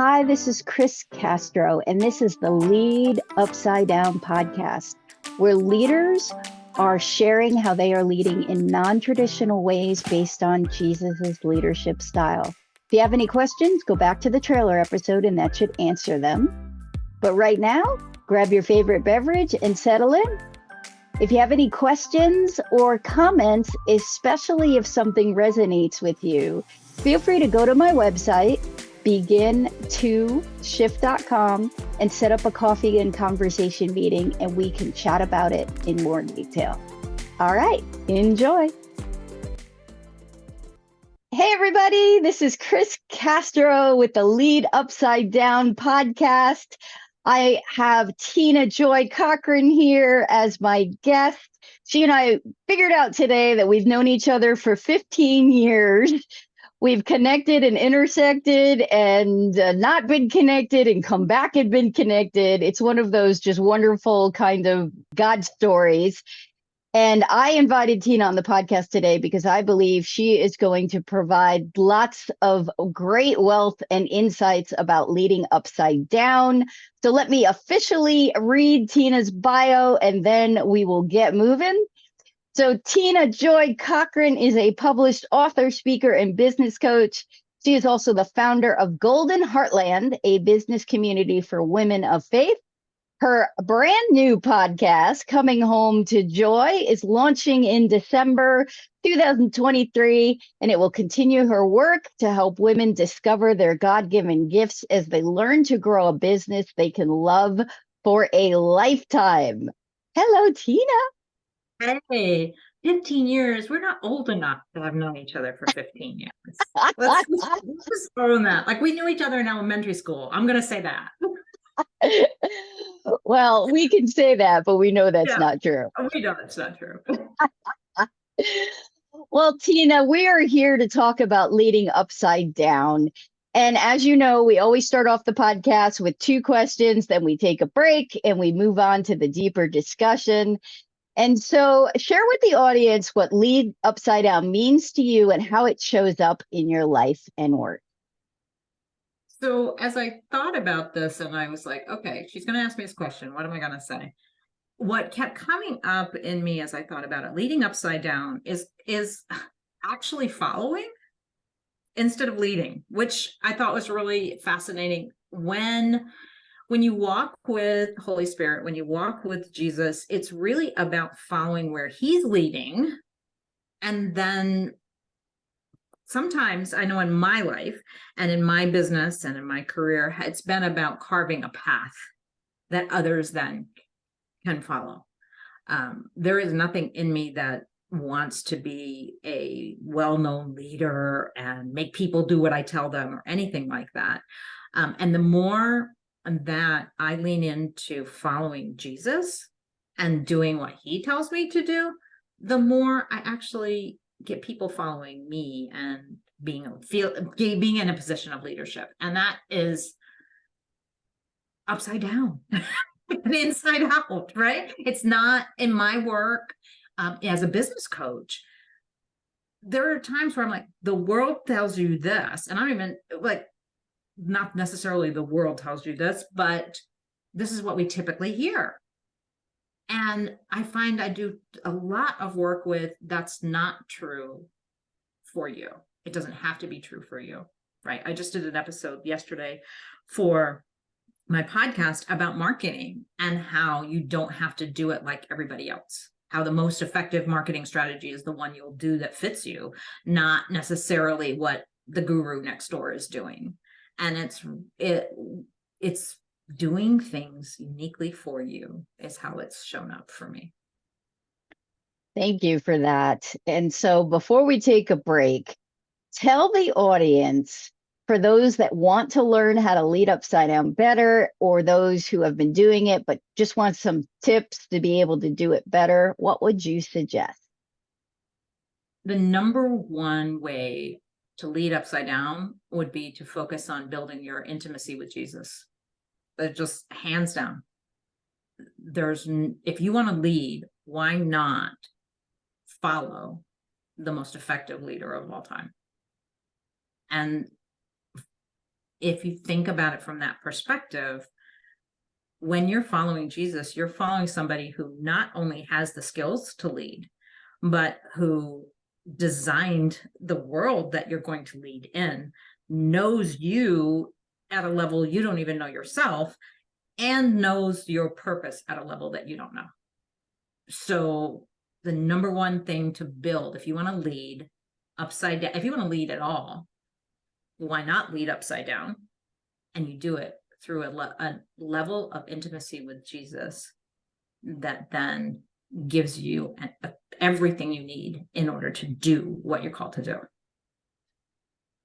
Hi, this is Kris Castro, and this is the Lead Upside Down podcast, where leaders are sharing how they are leading in non-traditional ways based on Jesus's leadership style. If you have any questions, go back to the trailer episode and that should answer them. But right now, grab your favorite beverage and settle in. If you have any questions or comments, especially if something resonates with you, feel free to go to my website, begin2shift.com, and set up a coffee and conversation meeting, and we can chat about it in more detail. All right, enjoy. Hey, everybody, this is Kris Castro with the Lead Upside Down podcast. I have Tina Joy Cochran here as my guest. She and I figured out today that we've known each other for 15 years. We've connected and intersected and not been connected and come back and been connected. It's one of those just wonderful kind of God stories. And I invited Tina on the podcast today because I believe she is going to provide lots of great wealth and insights about leading upside down. So let me officially read Tina's bio and then we will get moving. So Tina Joy Cochran is a published author, speaker, and business coach. She is also the founder of Golden Heartland, a business community for women of faith. Her brand new podcast, Coming Home to Joy, is launching in December 2023, and it will continue her work to help women discover their God-given gifts as they learn to grow a business they can love for a lifetime. Hello, Tina. Hey, 15 years. We're not old enough to have known each other for 15 years. Let's just own that. Like we knew each other in elementary school. I'm going to say that. Well, we can say that, but we know that's not true. We know that's not true. Well, Tina, we are here to talk about leading upside down. And as you know, we always start off the podcast with 2 questions, then we take a break and we move on to the deeper discussion. And so share with the audience what lead upside down means to you and how it shows up in your life and work. So as I thought about this and I was like, okay, she's going to ask me this question. What am I going to say? What kept coming up in me as I thought about it, leading upside down is actually following instead of leading, which I thought was really fascinating. When you walk with Holy Spirit, when you walk with Jesus, it's really about following where he's leading. And then sometimes I know in my life and in my business and in my career, it's been about carving a path that others then can follow. There is nothing in me that wants to be a well-known leader and make people do what I tell them or anything like that. And the more that I lean into following Jesus and doing what he tells me to do, the more I actually get people following me and being in a position of leadership. And that is upside down and inside out, right? It's not in my work as a business coach. There are times where I'm like, the world tells you this, and I don't even like, not necessarily the world tells you this, but this is what we typically hear. And I find I do a lot of work with that's not true for you. It doesn't have to be true for you, right? I just did an episode yesterday for my podcast about marketing and how you don't have to do it like everybody else. How the most effective marketing strategy is the one you'll do that fits you, not necessarily what the guru next door is doing. And it's doing things uniquely for you is how it's shown up for me. Thank you for that. And so before we take a break, tell the audience, for those that want to learn how to lead upside down better, or those who have been doing it but just want some tips to be able to do it better, what would you suggest? The number one way to lead upside down would be to focus on building your intimacy with Jesus. Just hands down. If you want to lead, why not follow the most effective leader of all time? And if you think about it from that perspective, when you're following Jesus, you're following somebody who not only has the skills to lead, but who designed the world that you're going to lead in, knows you at a level you don't even know yourself, and knows your purpose at a level that you don't know. So the number one thing to build, if you want to lead upside down, if you want to lead at all, why not lead upside down? And you do it through a level of intimacy with Jesus that then gives you everything you need in order to do what you're called to do.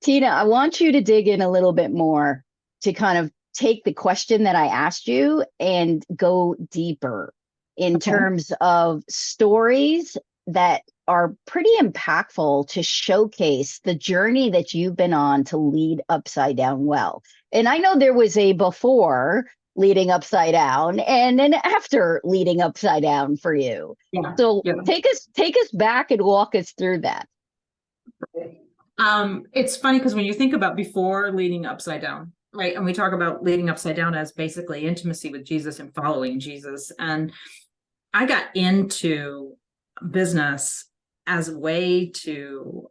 Tina, I want you to dig in a little bit more to kind of take the question that I asked you and go deeper in terms of stories that are pretty impactful to showcase the journey that you've been on to lead upside down well. And I know there was a before leading upside down and an after leading upside down for you. Yeah. So take us back and walk us through that. It's funny because when you think about before leading upside down, right? And we talk about leading upside down as basically intimacy with Jesus and following Jesus. And I got into business as a way to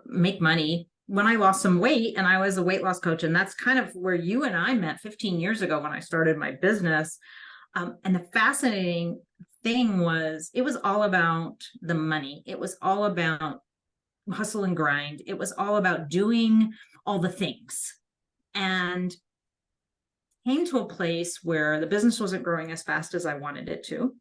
make money when I lost some weight, and I was a weight loss coach. And that's kind of where you and I met 15 years ago when I started my business. And the fascinating thing was, it was all about the money. It was all about hustle and grind. It was all about doing all the things, and came to a place where the business wasn't growing as fast as I wanted it to.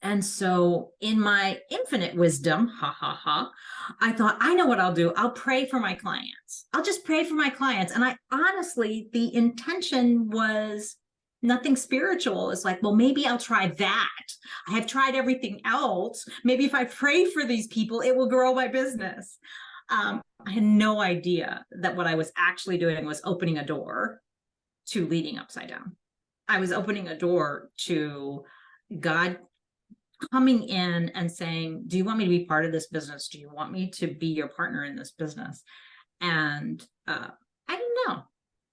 And so in my infinite wisdom, I thought, I know what I'll do. I'll pray for my clients. I'll just pray for my clients. And I honestly, the intention was nothing spiritual. It's like, well, maybe I'll try that. I have tried everything else. Maybe if I pray for these people, it will grow my business. I had no idea that what I was actually doing was opening a door to leading upside down. I was opening a door to God coming in and saying, do you want me to be part of this business? Do you want me to be your partner in this business? And I didn't know.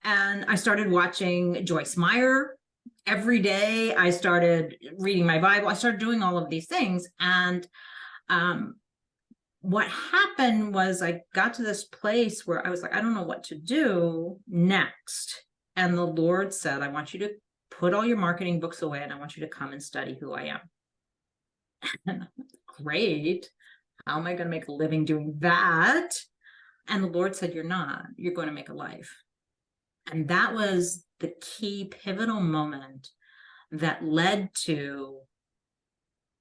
And I started watching Joyce Meyer every day. I started reading my Bible. I started doing all of these things. And what happened was I got to this place where I was like, I don't know what to do next. And the Lord said, I want you to put all your marketing books away, and I want you to come and study who I am. Great. How am I going to make a living doing that? And the Lord said, you're not. You're going to make a life. And that was the key pivotal moment that led to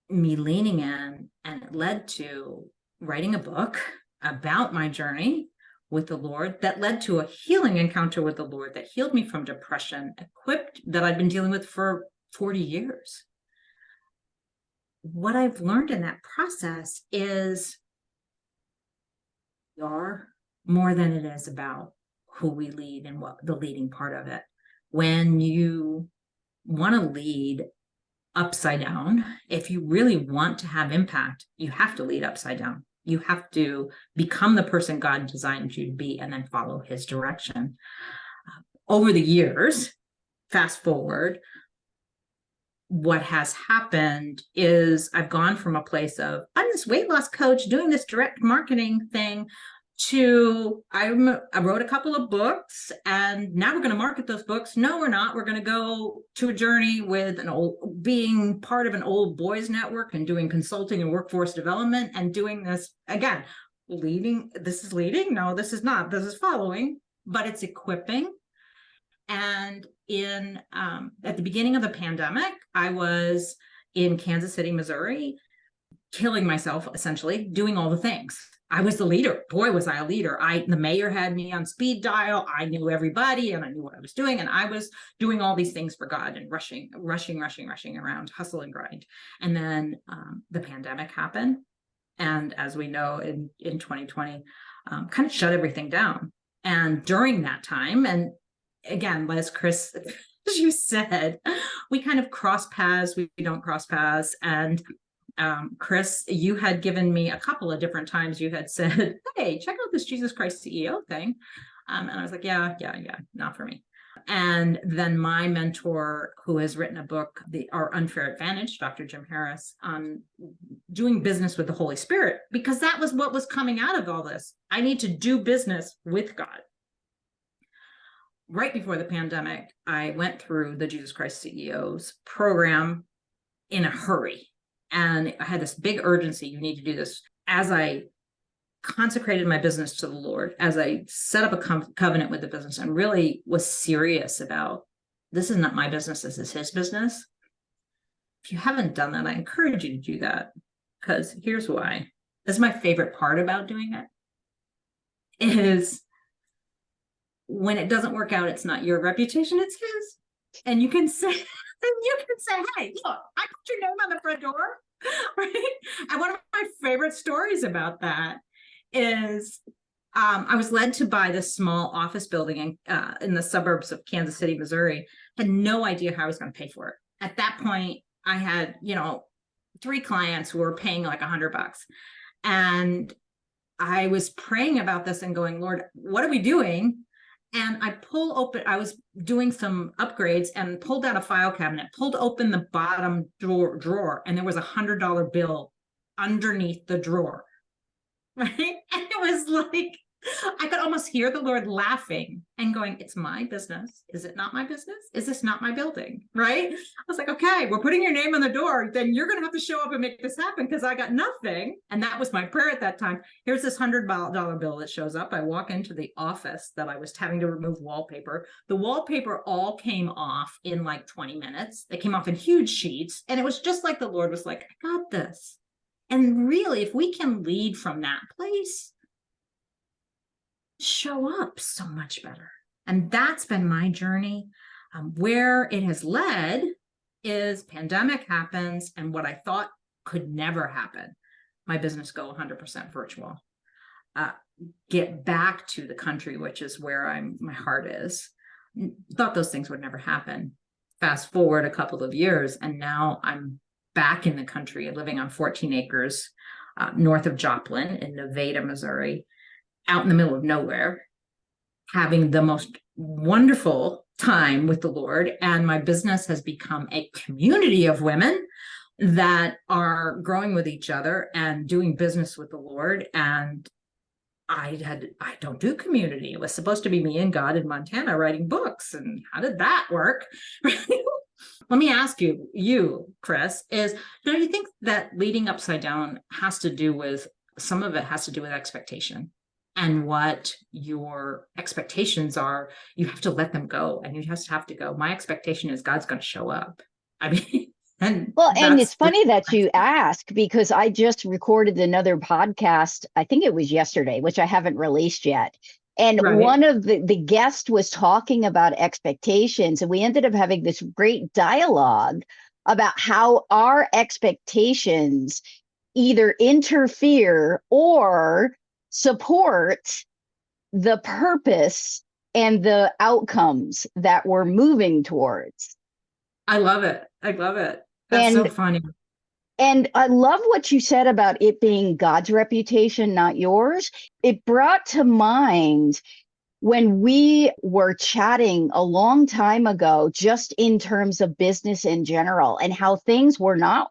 me leaning in, and it led to writing a book about my journey with the Lord, that led to a healing encounter with the Lord that healed me from depression, equipped that I'd been dealing with for 40 years. What I've learned in that process is we are more than it is about who we lead and what the leading part of it. When you want to lead upside down, if you really want to have impact, you have to lead upside down. You have to become the person God designed you to be and then follow his direction. Over the years, fast forward, what has happened is I've gone from a place of, I'm this weight loss coach doing this direct marketing thing, to I wrote a couple of books, and now we're going to market those books. No, we're not. We're going to go to a journey with being part of an old boys network and doing consulting and workforce development, and doing this again, leading. This is leading. No, this is not. This is following, but it's equipping. And in at the beginning of the pandemic, I was in Kansas City, Missouri, killing myself, essentially, doing all the things. I was the leader. Boy, was I a leader. The mayor had me on speed dial. I knew everybody, and I knew what I was doing. And I was doing all these things for God and rushing around, hustle and grind. And then the pandemic happened. And as we know, in 2020, kind of shut everything down. And during that time, and again, as Kris, as you said, we kind of cross paths. We don't cross paths. And Kris, you had given me a couple of different times, you had said, hey, check out this Jesus Christ CEO thing. And I was like, yeah, not for me. And then my mentor, who has written a book, Our Unfair Advantage, Dr. Jim Harris, on doing business with the Holy Spirit, because that was what was coming out of all this. I need to do business with God. Right before the pandemic, I went through the Jesus Christ CEO's program in a hurry. And I had this big urgency. You need to do this. As I consecrated my business to the Lord, as I set up a covenant with the business and really was serious about, this is not my business, this is his business. If you haven't done that, I encourage you to do that, because here's why. This is my favorite part about doing it, is when it doesn't work out, it's not your reputation, it's his. And you can say, hey, look, I put your name on the front door, right? And one of my favorite stories about that is I was led to buy this small office building in the suburbs of Kansas City, Missouri. Had no idea how I was going to pay for it. At that point, I had, 3 clients who were paying like $100. And I was praying about this and going, Lord, what are we doing? And I was doing some upgrades and pulled out a file cabinet, pulled open the bottom drawer, and there was $100 bill underneath the drawer. Right? And it was like, I could almost hear the Lord laughing and going, it's my business. Is it not my business? Is this not my building? Right? I was like, okay, we're putting your name on the door. Then you're going to have to show up and make this happen, because I got nothing. And that was my prayer at that time. Here's this $100 bill that shows up. I walk into the office that I was having to remove wallpaper. The wallpaper all came off in like 20 minutes. They came off in huge sheets. And it was just like the Lord was like, I got this. And really, if we can lead from that place, show up so much better. And that's been my journey. Where it has led is pandemic happens, and what I thought could never happen, my business go 100% virtual. Get back to the country, which is where my heart is. Thought those things would never happen. Fast forward a couple of years, and now I'm back in the country, living on 14 acres north of Joplin in Nevada, Missouri, out in the middle of nowhere, having the most wonderful time with the Lord. And my business has become a community of women that are growing with each other and doing business with the Lord. And I don't do community. It was supposed to be me and God in Montana writing books. And how did that work? Let me ask you, Kris, don't you think that leading upside down some of it has to do with expectation? And what your expectations are, you have to let them go, and you just have to go, my expectation is God's going to show up. I mean, and it's funny that you ask, because I just recorded another podcast. I think it was yesterday, which I haven't released yet. And right. One of the guests was talking about expectations, and we ended up having this great dialogue about how our expectations either interfere or support the purpose and the outcomes that we're moving towards. I love it. That's so funny. And I love what you said about it being God's reputation, not yours. It brought to mind when we were chatting a long time ago, just in terms of business in general, and how things were not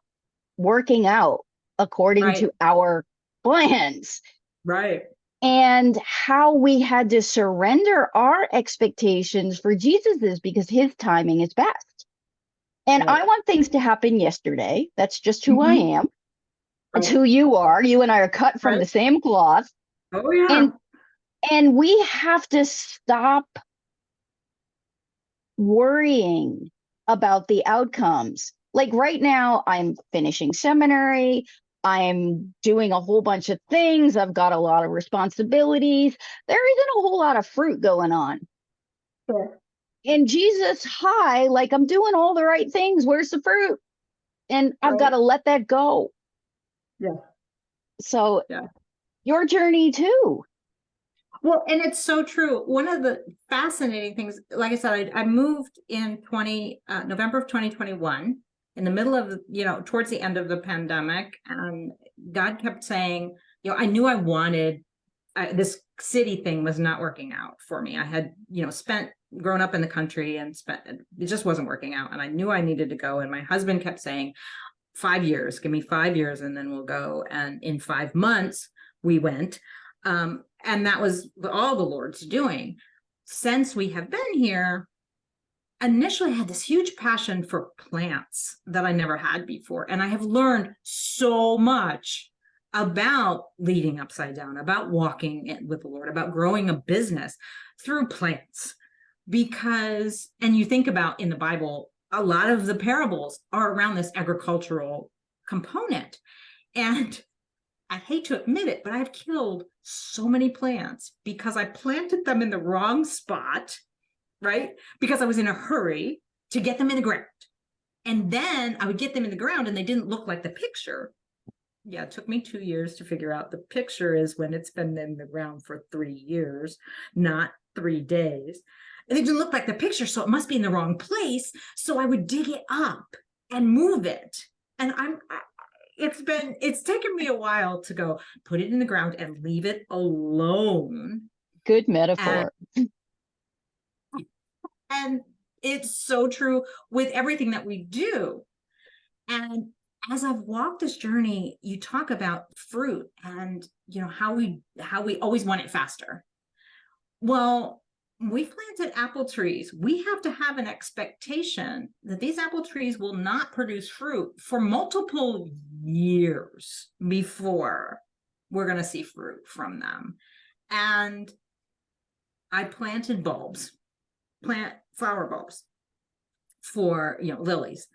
working out according to our plans. Right. And how we had to surrender our expectations for Jesus's, because his timing is best. And I want things to happen yesterday. That's just who I am. It's who you are. You and I are cut from the same cloth. Oh, yeah. And we have to stop worrying about the outcomes. Like right now, I'm finishing seminary. I'm doing a whole bunch of things. I've got a lot of responsibilities. There isn't a whole lot of fruit going on. Sure. And Jesus, hi, like I'm doing all the right things. Where's the fruit? And I've got to let that go. Yeah. So your journey too. Well, and it's so true. One of the fascinating things, like I said, I moved in November of 2021, in the middle of, towards the end of the pandemic. And God kept saying, I knew I wanted this city thing was not working out for me. I had, grown up in the country and it just wasn't working out. And I knew I needed to go. And my husband kept saying, 5 years, give me 5 years and then we'll go. And in 5 months we went. And that was all the Lord's doing. Since we have been here, initially I had this huge passion for plants that I never had before. And I have learned so much about leading upside down, about walking with the Lord, about growing a business through plants. Because, and you think about in the Bible, a lot of the parables are around this agricultural component. And I hate to admit it, but I've killed so many plants because I planted them in the wrong spot, right? Because I was in a hurry to get them in the ground. And then I would get them in the ground and they didn't look like the picture. Yeah, it took me 2 years to figure out the picture is when it's been in the ground for 3 years, not 3 days. And it didn't look like the picture, so it must be in the wrong place. So I would dig it up and move it. And it's taken me a while to go put it in the ground and leave it alone. Good metaphor. And it's so true with everything that we do. And as I've walked this journey, you talk about fruit and how we always want it faster. Well, we planted apple trees. We have to have an expectation that these apple trees will not produce fruit for multiple years before we're going to see fruit from them. And I planted flower bulbs for, lilies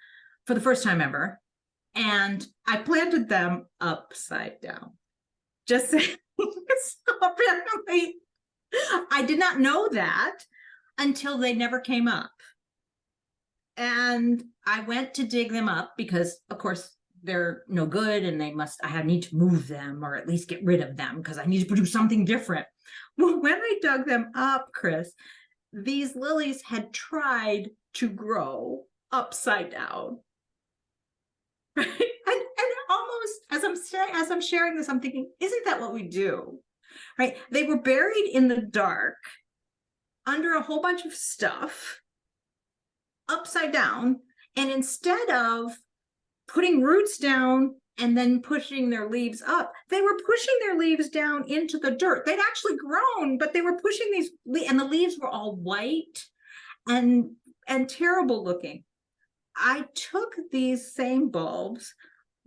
for the first time ever. And I planted them upside down. Just saying. So apparently, I did not know that until they never came up. And I went to dig them up because, of course, they're no good and I need to move them or at least get rid of them because I need to do something different. Well, when I dug them up, Kris, these lilies had tried to grow upside down. And almost as I'm sharing this, I'm thinking, isn't that what we do? Right? They were buried in the dark under a whole bunch of stuff upside down. And instead of putting roots down and then pushing their leaves up, they were pushing their leaves down into the dirt. They'd actually grown, but they were pushing these, and the leaves were all white and terrible looking. I took these same bulbs,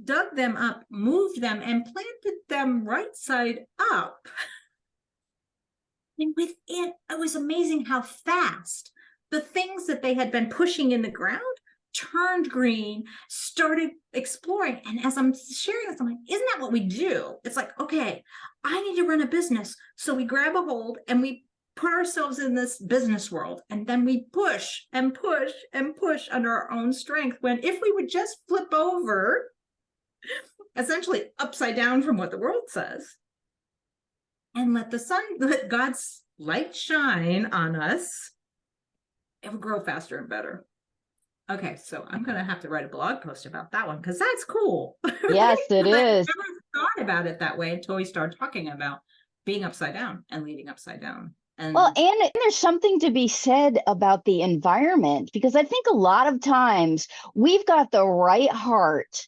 dug them up, moved them, and planted them right side up. And it was amazing how fast the things that they had been pushing in the ground turned green, started exploring. And as I'm sharing this, I'm like, isn't that what we do? It's like, okay, I need to run a business. So we grab a hold and we put ourselves in this business world, and then we push and push and push under our own strength, when if we would just flip over, essentially upside down from what the world says, and let God's light shine on us, it will grow faster and better. Okay, so I'm going to have to write a blog post about that one because that's cool. Yes, it is. I never thought about it that way until we started talking about being upside down and leading upside down. And there's something to be said about the environment, because I think a lot of times we've got the right heart,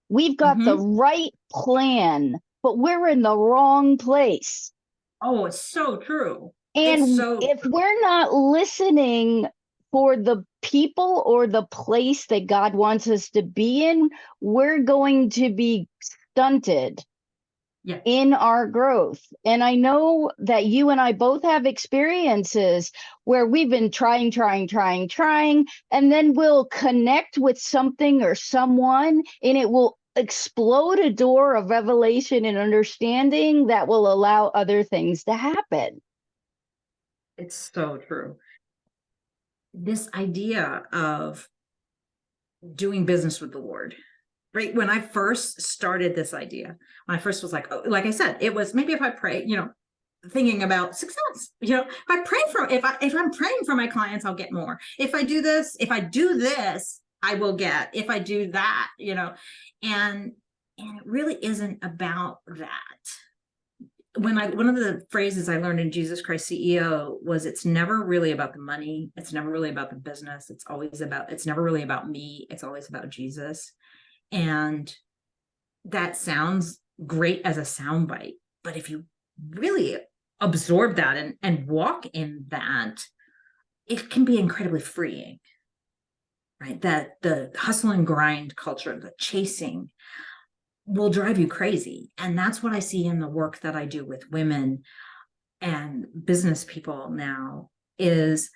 we've got the right plan, but we're in the wrong place. Oh, it's so true. And if we're not listening for the people or the place that God wants us to be in, we're going to be stunted in our growth. And I know that you and I both have experiences where we've been trying, and then we'll connect with something or someone, and it will explode a door of revelation and understanding that will allow other things to happen. It's so true. This idea of doing business with the Lord, right? When I first started this idea, when I first was like, oh, like I said, it was maybe if I pray, thinking about success, if I'm praying for my clients, I'll get more. If I do this, I will get. If I do that, and it really isn't about that. one of the phrases I learned in Jesus Christ CEO was, it's never really about the money. It's never really about the business. It's never really about me. It's always about Jesus. And that sounds great as a soundbite, but if you really absorb that and walk in that, it can be incredibly freeing, right? That the hustle and grind culture, the chasing, will drive you crazy. And that's what I see in the work that I do with women and business people now, is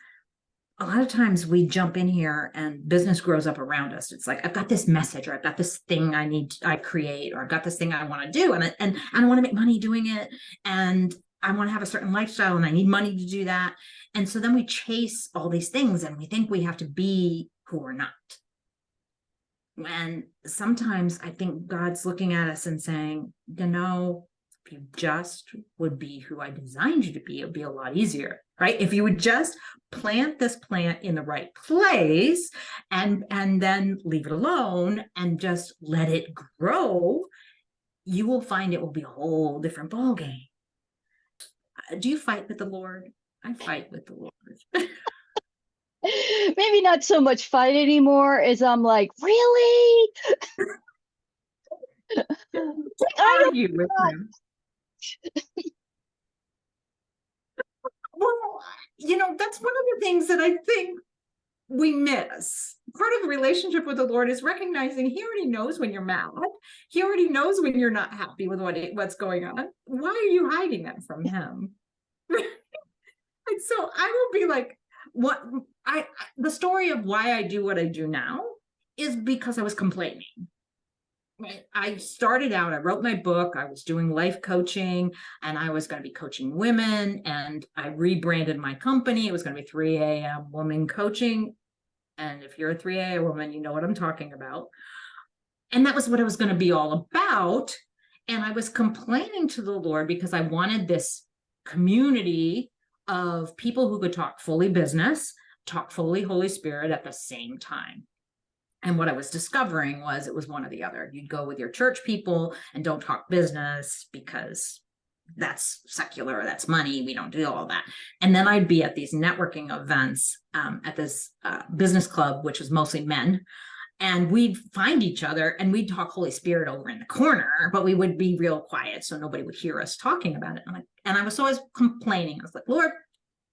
a lot of times we jump in here and business grows up around us. It's like, I've got this message, or I've got this thing I create, or I've got this thing I want to do, and I want to make money doing it, and I want to have a certain lifestyle, and I need money to do that. And so then we chase all these things, and we think we have to be who we're not. And sometimes I think God's looking at us and saying, if you just would be who I designed you to be, it would be a lot easier, right? If you would just plant this plant in the right place and then leave it alone and just let it grow, you will find it will be a whole different ballgame. Do you fight with the Lord? I fight with the Lord. Maybe not so much fight anymore, as I'm like, really? I Argue with him. Well, that's one of the things that I think we miss. Part of the relationship with the Lord is recognizing He already knows when you're mad. He already knows when you're not happy with what's going on. Why are you hiding that from Him? And so I will be like, the story of why I do what I do now is because I was complaining. Right? I started out, I wrote my book, I was doing life coaching, and I was going to be coaching women, and I rebranded my company. It was going to be 3 a.m. Woman Coaching. And if you're a 3 a.m. woman, you know what I'm talking about. And that was what it was going to be all about. And I was complaining to the Lord because I wanted this community of people who could talk fully business, talk fully Holy Spirit at the same time. And what I was discovering was it was one or the other. You'd go with your church people and don't talk business because that's secular, that's money, we don't do all that. And then I'd be at these networking events at this business club, which was mostly men. And we'd find each other and we'd talk Holy Spirit over in the corner, but we would be real quiet so nobody would hear us talking about it. And I was always complaining. I was like, Lord,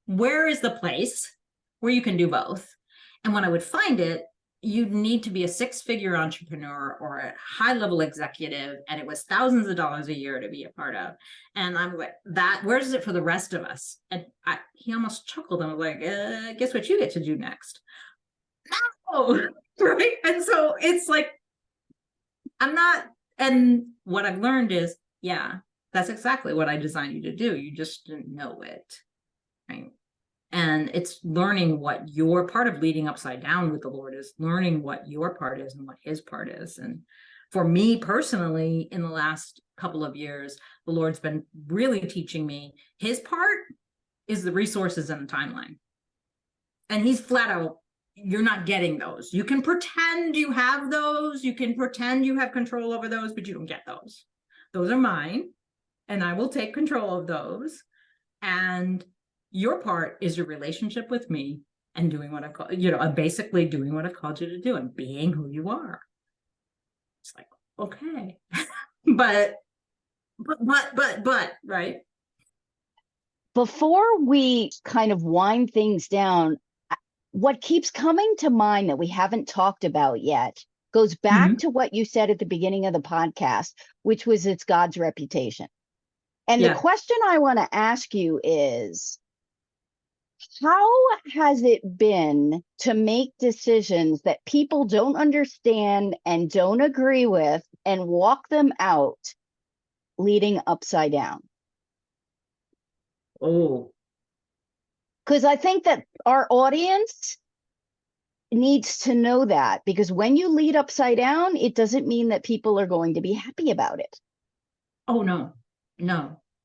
where is the place where you can do both? And when I would find it, you'd need to be a 6-figure entrepreneur or a high-level executive, and it was thousands of dollars a year to be a part of. And I'm like, where's it for the rest of us? And he almost chuckled and was like, guess what you get to do next? No, right? And so it's like, I'm not, and what I've learned is, yeah, that's exactly what I designed you to do. You just didn't know it, right? And it's learning what your part of leading upside down with the Lord is, learning what your part is and what His part is. And for me personally, in the last couple of years, the Lord's been really teaching me His part is the resources and the timeline. And He's flat out, you're not getting those. You can pretend you have those. You can pretend you have control over those, but you don't get those. Those are mine, and I will take control of those. And your part is your relationship with me and doing what I've called, basically doing what I've called you to do and being who you are. It's like, okay, but, right? Before we kind of wind things down, what keeps coming to mind that we haven't talked about yet goes back to what you said at the beginning of the podcast, which was it's God's reputation. And the question I want to ask you is, how has it been to make decisions that people don't understand and don't agree with and walk them out leading upside down? Oh, because I think that our audience needs to know that, because when you lead upside down, it doesn't mean that people are going to be happy about it. Oh, no.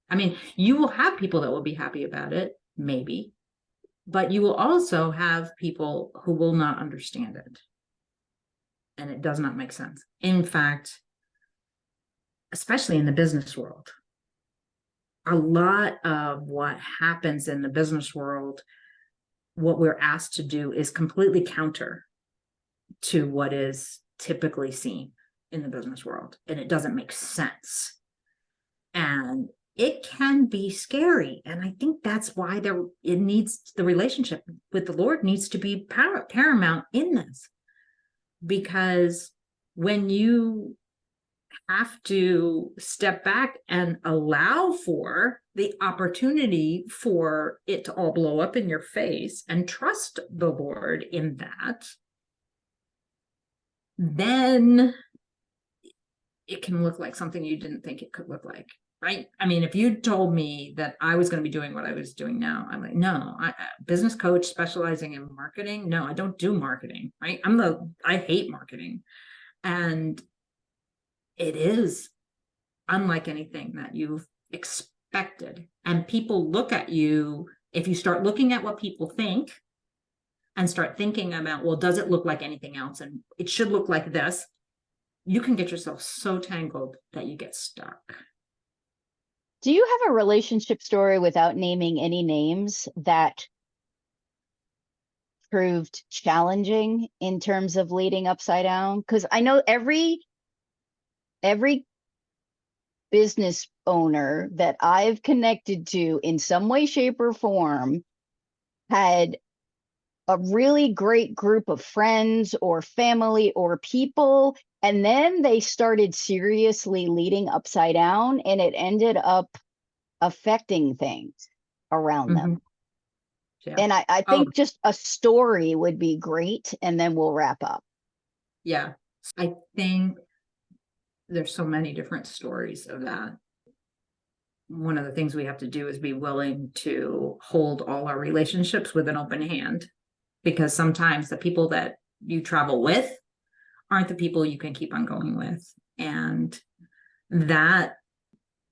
I mean, you will have people that will be happy about it, maybe, but you will also have people who will not understand it. And it does not make sense. In fact, especially in the business world, a lot of what happens in the business world, what we're asked to do is completely counter to what is typically seen in the business world. And it doesn't make sense. And it can be scary. And I think that's why the relationship with the Lord needs to be paramount in this. Because when you have to step back and allow for the opportunity for it to all blow up in your face and trust the Lord in that, then it can look like something you didn't think it could look like, right? I mean, if you told me that I was going to be doing what I was doing now, I'm like, no, business coach specializing in marketing. No, I don't do marketing, right? I hate marketing. And it is unlike anything that you've expected. And people look at you, if you start looking at what people think and start thinking about, well, does it look like anything else? And it should look like this. You can get yourself so tangled that you get stuck. Do you have a relationship story, without naming any names, that proved challenging in terms of leading upside down? Because I know every business owner that I've connected to in some way, shape, or form had a really great group of friends or family or people, and then they started seriously leading upside down, and it ended up affecting things around them. Yeah. And I think just a story would be great, and then we'll wrap up. Yeah. I think there's so many different stories of that. One of the things we have to do is be willing to hold all our relationships with an open hand, because sometimes the people that you travel with aren't the people you can keep on going with. And that,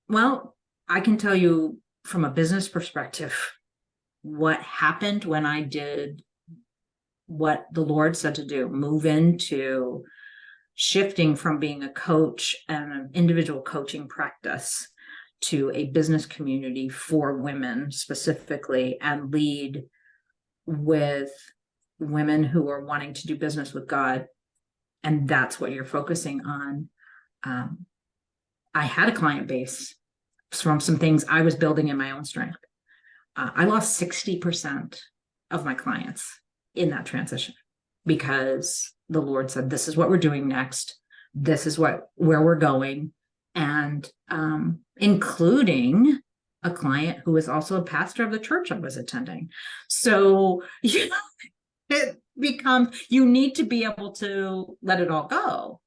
well, I can tell you from a business perspective, what happened when I did what the Lord said to do, move into shifting from being a coach and an individual coaching practice to a business community for women specifically, and lead with women who are wanting to do business with God. And that's what you're focusing on. I had a client base from some things I was building in my own strength. I lost 60% of my clients in that transition, because the Lord said, this is what we're doing next. This is where we're going. And including a client who was also a pastor of the church I was attending. So, it becomes, you need to be able to let it all go.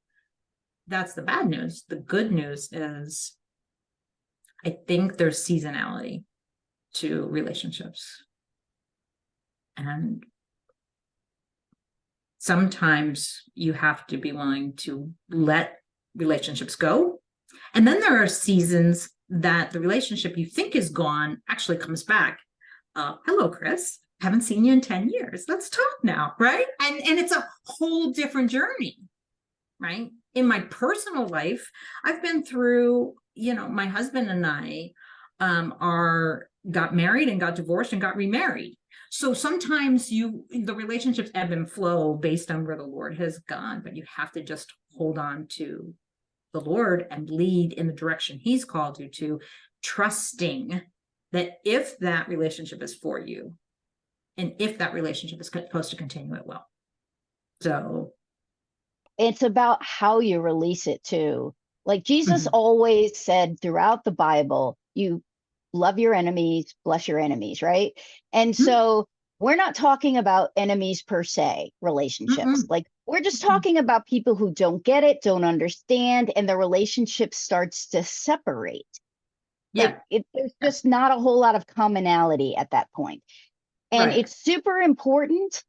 That's the bad news. The good news is, I think there's seasonality to relationships. And sometimes you have to be willing to let relationships go. And then there are seasons that the relationship you think is gone actually comes back. Hello, Kris. Haven't seen you in 10 years. Let's talk now, right? And it's a whole different journey, right? In my personal life, I've been through, my husband and I got married and got divorced and got remarried. So sometimes the relationships ebb and flow based on where the Lord has gone, but you have to just hold on to the Lord and lead in the direction He's called you to, trusting that if that relationship is for you, and if that relationship is supposed to continue, it will. So it's about how you release it too. Like Jesus always said throughout the Bible, you love your enemies, bless your enemies, right? And so we're not talking about enemies per se, relationships. Like we're just talking about people who don't get it, don't understand, and the relationship starts to separate. Yeah. Like there's just not a whole lot of commonality at that point. And it's super important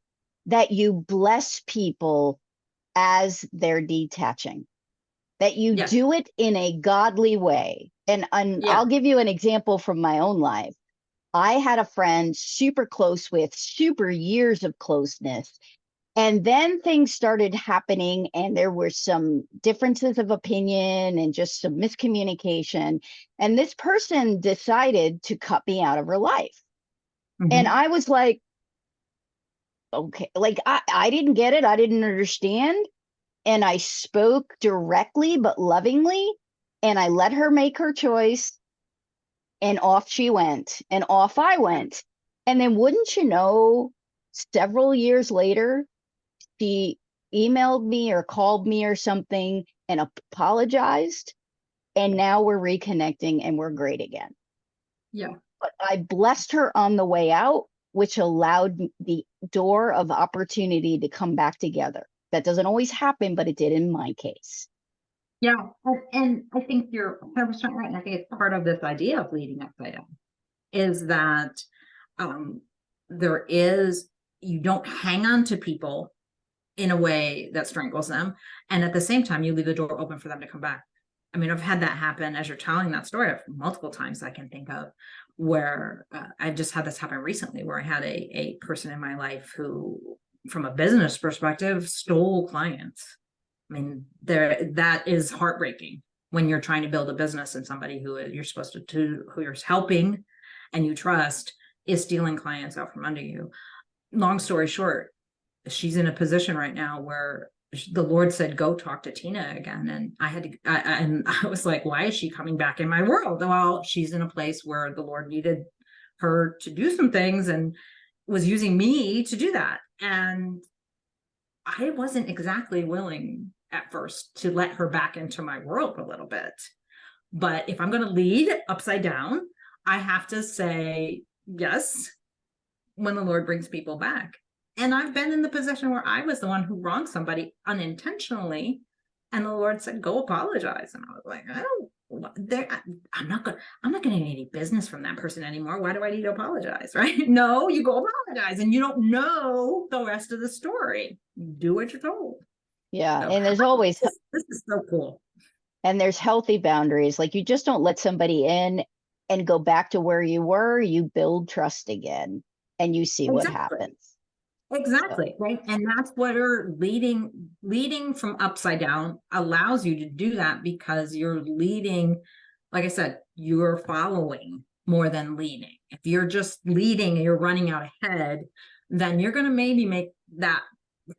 that you bless people as they're detaching, that you do it in a godly way. And I'll give you an example from my own life. I had a friend super close with, super years of closeness. And then things started happening, and there were some differences of opinion and just some miscommunication. And this person decided to cut me out of her life. And Mhm. I was like, okay, like I didn't get it. I didn't understand. And I spoke directly but lovingly, and I let her make her choice, and off she went, and off I went. And then wouldn't you know, several years later, she emailed me or called me or something and apologized. And now we're reconnecting and we're great again. Yeah. But I blessed her on the way out, which allowed the door of opportunity to come back together. That doesn't always happen, but it did in my case. Yeah. And I think you're 100% right. And I think it's part of this idea of leading upside down is that um, there is, you don't hang on to people in a way that strangles them. And at the same time, you leave the door open for them to come back. I mean, I've had that happen as you're telling that story multiple times I can think of where I've just had this happen recently where I had a person in my life who, from a business perspective, stole clients. I mean, that is heartbreaking when you're trying to build a business and somebody who you're supposed to who you're helping and you trust is stealing clients out from under you. Long story short, she's in a position right now where the Lord said, go talk to Tina again. And I was like, why is she coming back in my world? Well, she's in a place where the Lord needed her to do some things and was using me to do that. And I wasn't exactly willing at first to let her back into my world a little bit. But if I'm going to lead upside down, I have to say yes when the Lord brings people back. And I've been in the position where I was the one who wronged somebody unintentionally. And the Lord said, go apologize. And I was like, I'm not getting any business from that person anymore. Why do I need to apologize? Right? No, you go apologize and you don't know the rest of the story. Do what you're told. Yeah. So And there's always, this is so cool. and there's healthy boundaries. Like you just don't let somebody in and go back to where you were. You build trust again and you see what Exactly. happens. Exactly. So, Right. And that's what her leading from upside down allows you to do that because you're leading, like I said, you're following more than leading. If you're just leading and you're running out ahead, then you're going to maybe make that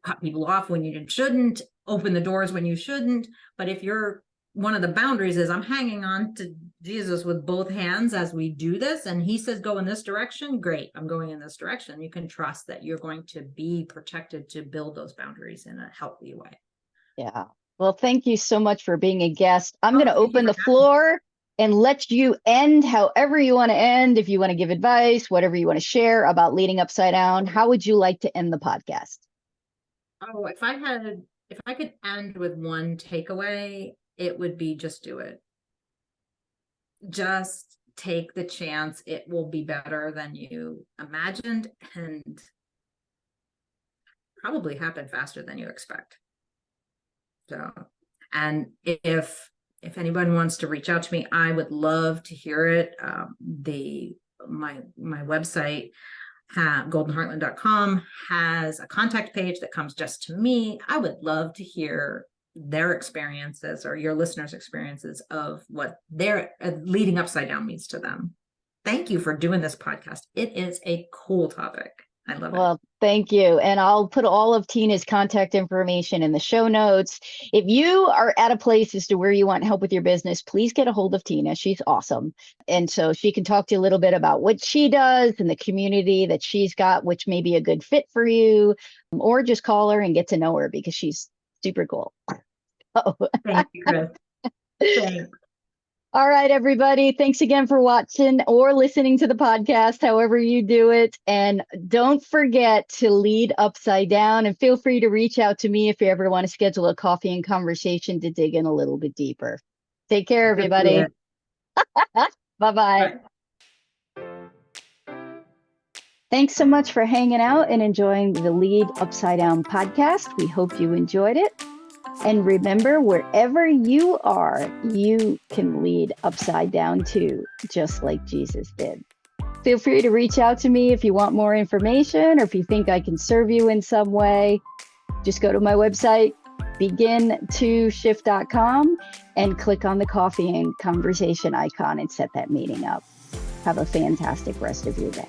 cut people off when you shouldn't, open the doors when you shouldn't. But if you're one of the boundaries is I'm hanging on to Jesus with both hands as we do this. And he says, go in this direction. Great. I'm going in this direction. You can trust that you're going to be protected to build those boundaries in a healthy way. yeah. Well, thank you so much for being a guest. I'm Oh, going to thank you open for the having me. floor and let you end however you want to end. If you want to give advice, whatever you want to share about leading upside down, how would you like to end the podcast? Oh, if I could end with one takeaway, it would be just do it. Just take the chance. It will be better than you imagined and probably happen faster than you expect. So, and if anyone wants to reach out to me, I would love to hear it. My website, goldenheartland.com, has a contact page that comes just to me. I would love to hear their experiences or your listeners' experiences of what their leading upside down means to them. Thank you for doing this podcast. It is a cool topic. I love it. Well, thank you. And I'll put all of Tina's contact information in the show notes. If you are at a place as to where you want help with your business, please get a hold of Tina. She's awesome. And so she can talk to you a little bit about what she does and the community that she's got, which may be a good fit for you, or just call her and get to know her because she's super cool. Oh. Thank you, Kris. Thanks. All right, everybody. Thanks again for watching or listening to the podcast, however you do it. And don't forget to lead upside down, and feel free to reach out to me if you ever want to schedule a coffee and conversation to dig in a little bit deeper. Take care, everybody. Bye-bye. Thanks so much for hanging out and enjoying the Lead Upside Down podcast. We hope you enjoyed it. And remember, wherever you are, you can lead upside down too, just like Jesus did. Feel free to reach out to me if you want more information or if you think I can serve you in some way. just go to my website, begin2shift.com, and click on the coffee and conversation icon and set that meeting up. Have a fantastic rest of your day.